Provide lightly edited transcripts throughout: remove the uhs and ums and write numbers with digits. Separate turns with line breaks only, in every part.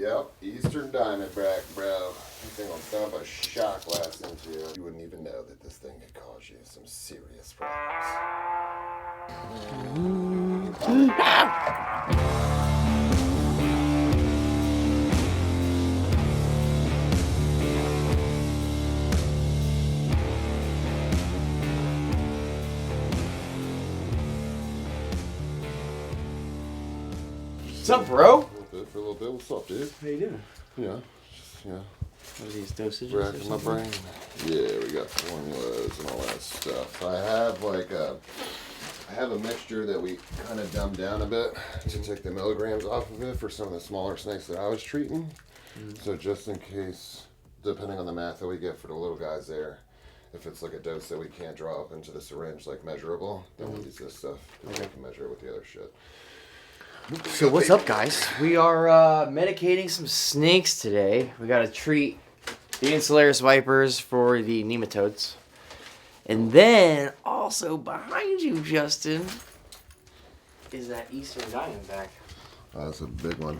Yep, Eastern Diamondback, bro. That thing will dump a shot glass into you. You wouldn't even know that this thing could cause you some serious problems.
What's up, bro?
For a little bit. What's up, dude?
How you doing?
Yeah, just,
What are these dosages?
racking my brain. Yeah, we got formulas and all that stuff. I have a mixture that we kind of dumbed down a bit to take the milligrams off of it for some of the smaller snakes that I was treating. So just in case, depending on the math that we get for the little guys there, if it's like a dose that we can't draw up into the syringe, like measurable, then we'll use this stuff. We can measure it with the other shit.
So what's up, guys? We are medicating some snakes today. We got to treat the Insularis vipers for the nematodes. And then, also behind you, Justin, is that Eastern Diamondback.
That's a big one.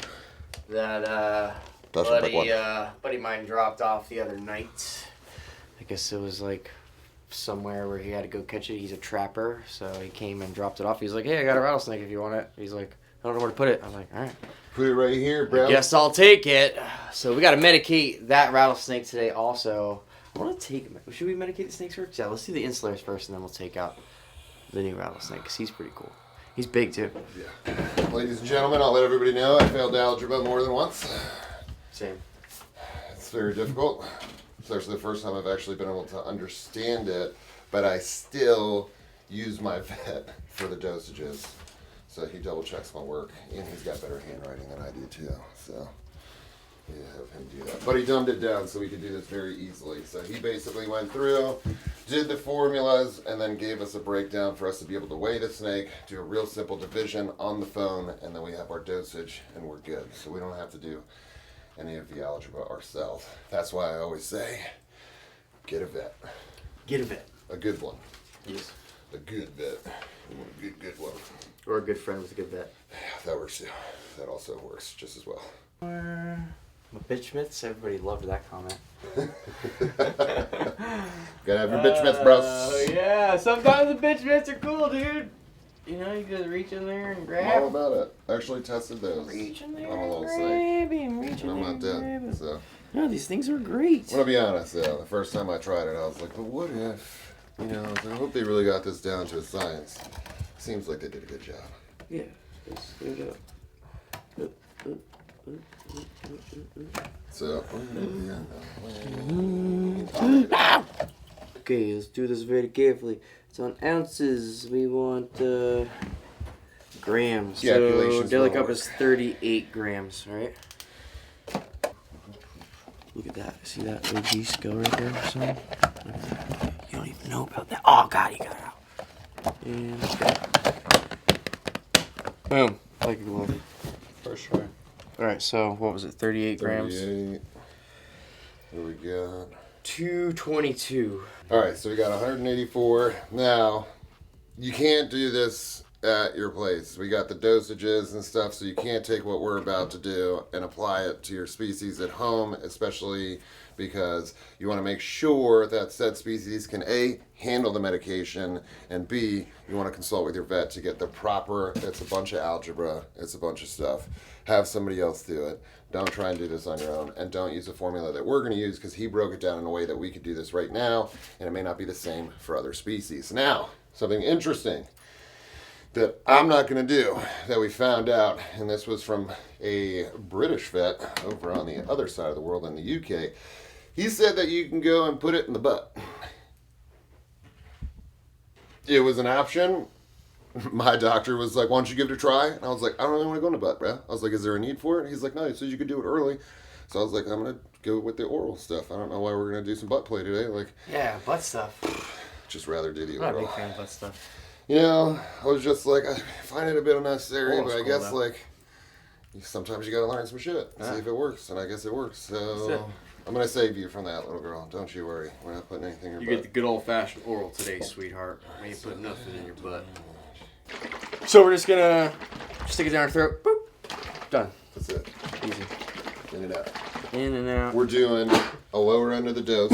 That buddy of mine dropped off the other night. I guess it was like somewhere where he had to go catch it. He's a trapper, so he came and dropped it off. He's like, hey, I got a rattlesnake if you want it. He's like, I don't know where to put it. I'm like, all right.
Put it right here, bro.
Guess I'll take it. So we got to medicate that rattlesnake today also. I want to take... Should we medicate the snakes first? Yeah, let's do the Insularis first, and then we'll take out the new rattlesnake, because he's pretty cool. He's big, too.
Yeah. Ladies and gentlemen, I'll let everybody know I failed algebra more than once.
Same.
It's very difficult, especially the first time I've actually been able to understand it, but I still use my vet for the dosages. So he double checks my work, and he's got better handwriting than I do too. So we have him do that. But he dumbed it down so we could do this very easily. So he basically went through, did the formulas, and then gave us a breakdown for us to be able to weigh the snake, do a real simple division on the phone, and then we have our dosage, and we're good. So we don't have to do any of the algebra ourselves. That's why I always say, get a vet.
Get a vet.
A good one.
Yes.
A good vet. You want a good one.
Or a good friend with a good vet.
Yeah, that works too. That also works just as well.
My bitch mitts, everybody loved that comment.
Gotta have your bitch mitts, bros.
Yeah, sometimes the bitch mitts are cool, dude. You know, you just reach in there and grab.
I'm all about it. I actually tested those.
Reach in there
I'm a little
and
snake. And I'm not dead. So.
No, these things are great.
I'm gonna be honest though, the first time I tried it, I was like, but what if, you know, I hope they really got this down to a science. Seems like they did a good job.
Yeah, let's do it up.
So,
okay, let's do this very carefully. It's on ounces. We want grams. So Daily Cup is 38 grams, right? Look at that. See that OG skill right there or something? You don't even know about that. Oh, God, you got it out. And let's go. Boom. Like a glove.
For sure.
Alright, so what was it? 38 grams?
38. What do we got?
222.
Alright, so we got 184. Now, you can't do this at your place. We got the dosages and stuff, so you can't take what we're about to do and apply it to your species at home, especially because you want to make sure that said species can A, handle the medication, and B, you want to consult with your vet to get the proper, it's a bunch of algebra, it's a bunch of stuff. Have somebody else do it. Don't try and do this on your own, and don't use a formula that we're going to use because he broke it down in a way that we could do this right now, and it may not be the same for other species. Now, something interesting that I'm not going to do that we found out, and this was from a British vet over on the other side of the world in the UK. He said that you can go and put it in the butt. It was an option. My doctor was like, why don't you give it a try? And I was like, I don't really want to go in the butt, bro. I was like, is there a need for it? He's like, no, he says you could do it early. So I was like, I'm going to go with the oral stuff. I don't know why we're going to do some butt play today. Like,
Yeah, butt stuff.
just rather do the
I'm not a
oral.
big fan of butt stuff.
You know, I was just like, I find it a bit unnecessary,
Oral's
but I
cool,
guess
though.
like, sometimes you gotta learn some shit, see if it works, and I guess it works. So I'm gonna save you from that, little girl. Don't you worry. We're not putting anything in your
You
butt.
get the good old-fashioned oral today, sweetheart. I ain't putting nothing in your butt.
So we're just gonna stick it down our throat. Boop. Done.
That's it.
Easy.
In and out.
In and out.
We're doing a lower end of the dose.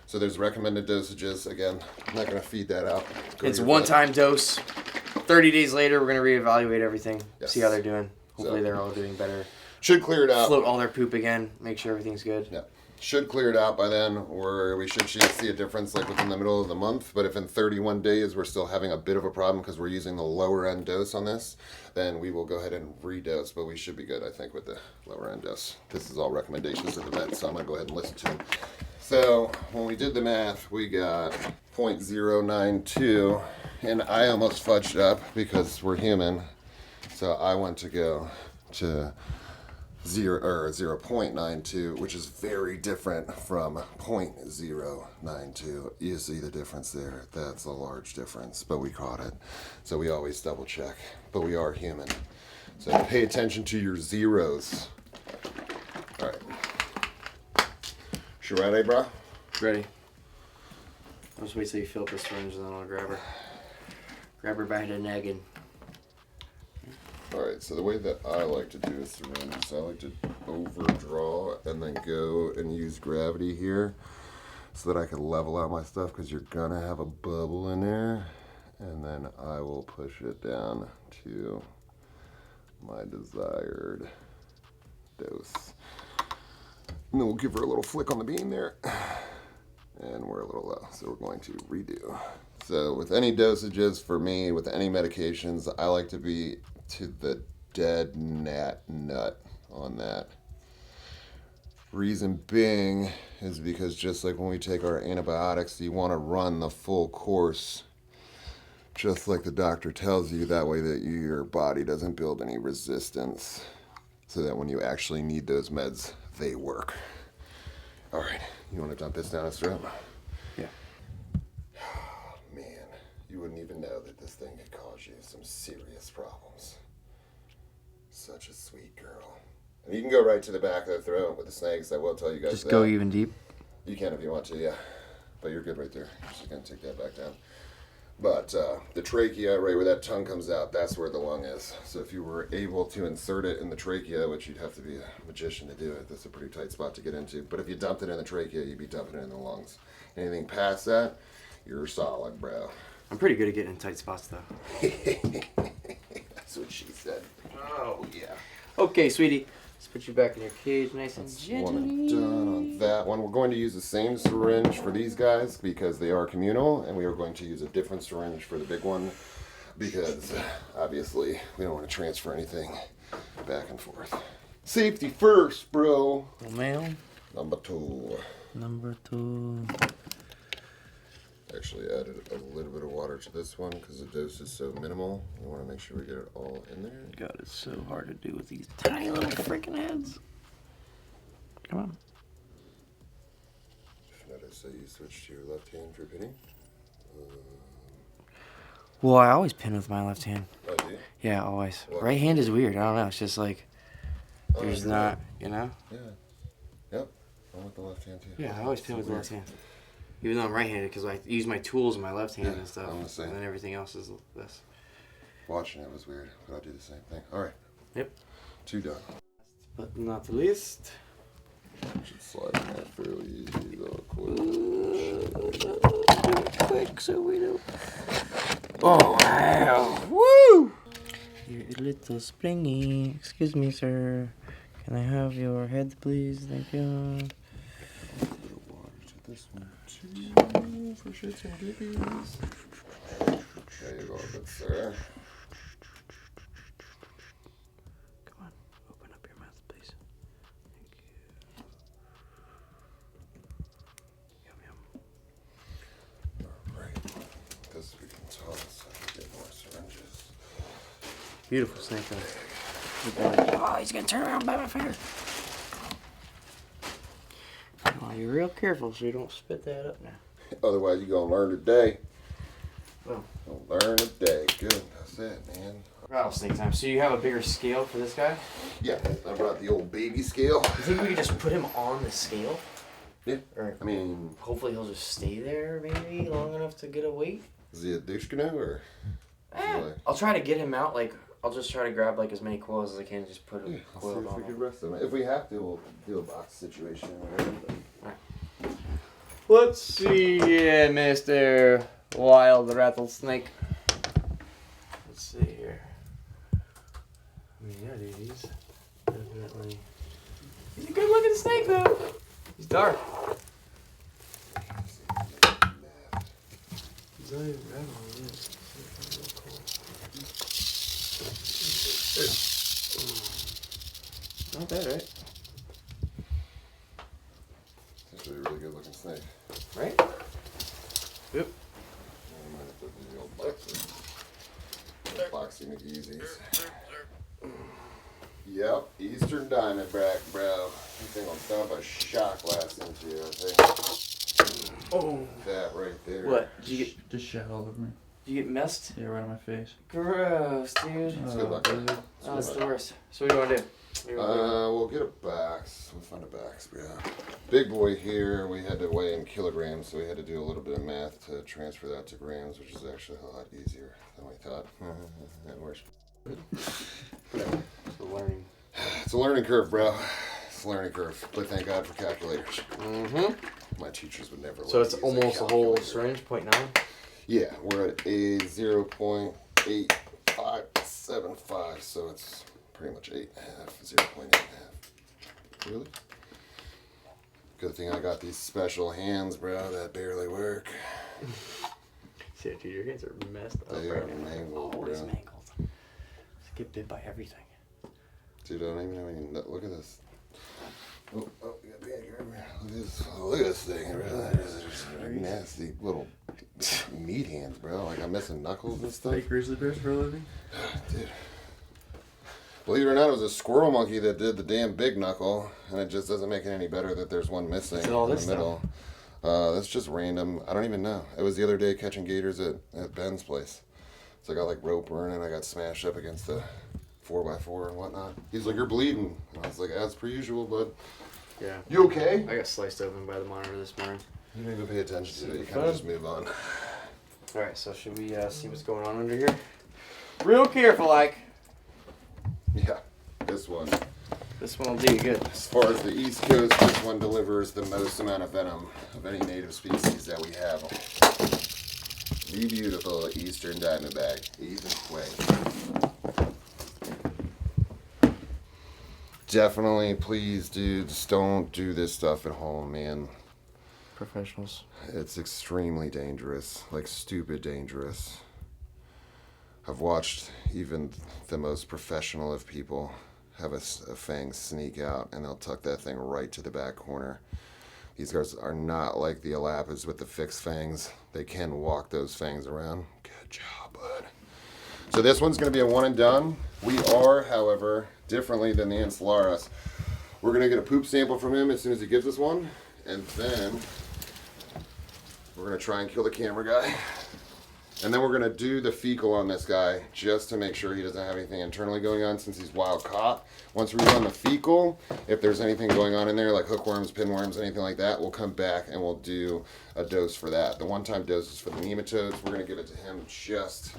So there's recommended dosages. Again, I'm not going to feed that out.
It's a one-time dose. 30 days later, we're going to reevaluate everything.
Yes.
See how they're doing. Hopefully
So,
they're all doing better.
Should clear it out.
Float all their poop again. Make sure everything's good.
Yeah. Should clear it out by then, or we should see a difference like within the middle of the month. But if in 31 days we're still having a bit of a problem because we're using the lower end dose on this, then we will go ahead and redose. But we should be good, I think, with the lower end dose. This is all recommendations of the vet, so I'm going to go ahead and listen to them. So when we did the math, we got 0.092, and I almost fudged up because we're human. So I want to go to 0.92, which is very different from 0.092. You see the difference there? That's a large difference, but we caught it. So we always double check, but we are human. So pay attention to your zeros. All right. You ready, bro?
Ready. I'll just wait till you fill up the syringe and then I'll grab her. Grab her by the naggin.
Alright, so the way that I like to do a syringe is I like to overdraw and then go and use gravity here so that I can level out my stuff because you're gonna have a bubble in there, and then I will push it down to my desired dose. And then we'll give her a little flick on the beam there. And we're a little low, so we're going to redo. So with any dosages for me, with any medications, I like to be to the dead nut on that. Reason being is because just like when we take our antibiotics, you want to run the full course just like the doctor tells you, that way that your body doesn't build any resistance, so that when you actually need those meds, they work. All right, you want to dump this down his throat?
Yeah.
Man, you wouldn't even know that this thing could cause you some serious problems. Such a sweet girl. And you can go right to the back of the throat with the snakes. I will tell you guys
Just
that.
go even deep.
You can if you want to, yeah. But you're good right there. Just gonna take that back down. But the trachea, right where that tongue comes out, that's where the lung is. So if you were able to insert it in the trachea, which you'd have to be a magician to do it, that's a pretty tight spot to get into. But if you dumped it in the trachea, you'd be dumping it in the lungs. Anything past that, you're solid, bro.
I'm pretty good at getting in tight spots, though.
That's what she said. Oh, yeah.
Okay, sweetie. Let's put you back in your cage nice and
One
gently.
and done on that one. We're going to use the same syringe for these guys because they are communal, and we are going to use a different syringe for the big one because obviously we don't want to transfer anything back and forth. Safety first, bro.
Male.
Number 2.
Number 2.
Actually added a little bit of water to this one because the dose is so minimal. We want to make sure we get it all in there.
God, it's so hard to do with these tiny little freaking heads. Come on.
Notice that you switched to your left hand for pinning.
Well, I always pin with my left hand.
Oh, do you?
Yeah, always.
What?
Right hand is weird. I don't know. It's just like, there's
Oh,
not, you know?
Yeah. Yep. I'm with the left hand too.
Yeah, I always pin with the left hand. Even though I'm right-handed, because I use my tools in my left hand
Yeah,
and stuff.
I'm the same.
And then everything else is this.
Watching it was weird, but I'll do the same thing. All right.
Yep.
2 done.
But not the least.
Should slide in there fairly easy though.
Quick, so we don't. Oh, wow. Woo! You're a little springy. Excuse me, sir. Can I have your head, please? Thank you.
A little water to this one too, for shits and giggies. There you go, good sir.
Come on, open up your mouth, please. Thank you. Yum, yum.
Alright. This we can toss so I can get more syringes.
Beautiful snake, though. Oh, he's gonna turn around by my finger. Oh, you're real careful so you don't spit that up now.
Otherwise, you're gonna learn today.
Well.
Gonna learn today. Good. That's it, man.
Rattlesnake time. So you have a bigger scale for this guy?
Yeah, I brought the old baby scale.
You think we could just put him on the scale?
Yeah.
Or
I mean,
hopefully he'll just stay there maybe long enough to get a weight?
is he a douche canoe or?
I'll try to get him out like I'll just try to grab like as many coils as I can and just put a
Yeah, I'll see
coil
if we
on
can
them.
rest them. If we have to, we'll do a box situation or whatever. But
Let's see, yeah, Mr. Wild Rattlesnake. Let's see here. I mean, yeah, dude, he's definitely... He's a good looking snake, though. He's dark. He's not even rattling yet. Not bad, right?
it's actually a really good looking snake.
Right? Yep.
I might have to do the old boxing McEasy's. Yep, Eastern Diamondback, bro. This thing will dump a shot glass into you, I think.
Oh.
That right there.
What? Did you get?
Just shot all over me.
Did you get messed?
Yeah, right on my face.
Gross, dude.
It's good luck.
Is it?
Oh, that's the worst. So what do you want to do? What do you wanna do?
We'll get a box. We'll find a box, yeah. Big boy here, we had to weigh in kilograms, so we had to do a little bit of math to transfer that to grams, which is actually a lot easier than we thought. That works.
The learning.
It's a learning curve, bro. It's a learning curve, but thank God for calculators.
Mm-hmm.
My teachers would never let
So
me
it's
use
almost a whole
calculator.
syringe, 0.9?
Yeah, we're at a 0.8575, so it's pretty much 8.5, 0.85. Really? Good thing I got these special hands, bro, that barely work.
See, dude, your hands are messed up
They
right
are
now.
mangled,
Always
bro.
mangled. Just get bit by everything.
Dude, I don't even have any. Look at this. Oh, you got pancake over here. Look at this thing, bro. There's nasty little meat hands, bro. Like I'm missing knuckles and stuff.
Fake grizzly bears for a living?
Dude. Believe it or not, it was a squirrel monkey that did the damn big knuckle, and it just doesn't make it any better that there's one missing
What's all
in
this
the middle. That's just random. I don't even know. It was the other day catching gators at Ben's place. So I got like rope burning. I got smashed up against the 4x4 and whatnot. He's like, "You're bleeding." And I was like, "As per usual, bud."
Yeah.
You okay?
I got sliced open by the monitor this morning.
You don't even pay attention to it. You kind of just move on.
Alright, so should we see what's going on under here? Real careful, like.
Yeah, this one.
This one will do you good.
As far as the East Coast, this one delivers the most amount of venom of any native species that we have. The beautiful Eastern Diamondback, Ethan Quay. Definitely, please, dudes, don't do this stuff at home, man.
Professionals.
It's extremely dangerous, like stupid dangerous. I've watched even the most professional of people have a fang sneak out, and they'll tuck that thing right to the back corner. These guys are not like the Alapas with the fixed fangs. They can walk those fangs around. Good job, bud. So this one's going to be a one and done. We are, however, differently than the Ancillaris. We're going to get a poop sample from him as soon as he gives us one, and then we're going to try and kill the camera guy. And then we're going to do the fecal on this guy just to make sure he doesn't have anything internally going on since he's wild caught. Once we run the fecal, if there's anything going on in there like hookworms, pinworms, anything like that, we'll come back and we'll do a dose for that. The one-time dose is for the nematodes. We're going to give it to him just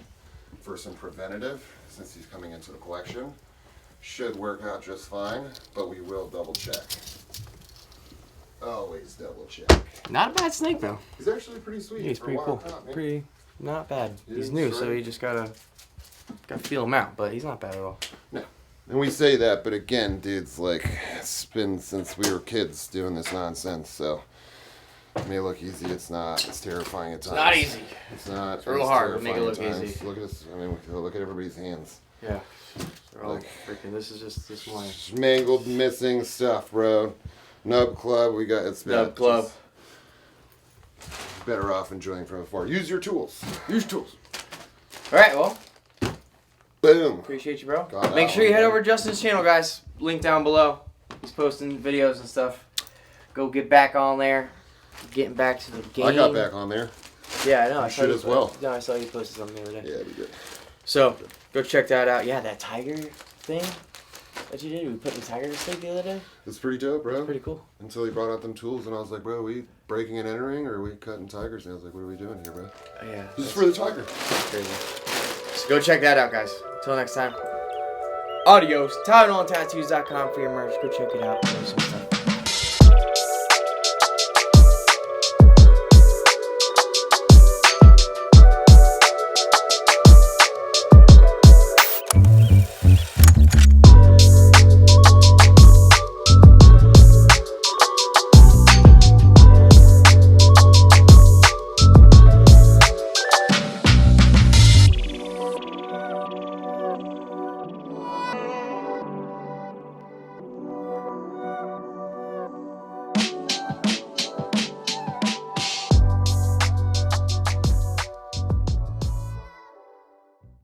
for some preventative since he's coming into the collection. Should work out just fine, but we will double check. Always double check.
Not a bad snake, though.
He's actually pretty sweet.
Yeah, he's
for
pretty
wild
cool.
caught, man.
Pretty not bad.
Yeah,
He's new,
sure.
so you just gotta feel him out. But he's not bad at all.
No. And we say that, but again, dudes, like, it's been since we were kids doing this nonsense, so it may look easy, it's not. It's terrifying at times.
Not easy.
It's not.
It's real hard to make it
terrifying
look
at times.
easy.
Look at this. I mean, look at everybody's hands.
Yeah. They're all
Like-
freaking. This is just this morning.
Just mangled, missing stuff, bro. Nub club, we got it's
Nub
bad.
club.
Just better off enjoying from afar. Use your tools. Use tools.
All right. Well,
Boom.
appreciate you, bro.
Got
Make
that
sure you
one,
head
man.
over to Justin's channel, guys. Link down below. He's posting videos and stuff. Go get back on there. Getting back to the game.
I got back on there.
Yeah, I know. I
You
saw
should
you
as well.
No, I saw you posted something the other day.
Yeah, we good.
So go check that out. Yeah, that tiger thing that you did. We put in tiger steak the other day.
It's pretty dope, bro.
Pretty cool.
Until he brought out them tools, and I was like, bro, we breaking and entering, or are we cutting tigers? And I was like, what are we doing here, bro?
Yeah.
This is for the tiger.
Crazy. So go check that out, guys. Until next time. Adios. TylenOnTattoos.com for your merch. Go check it out. There's some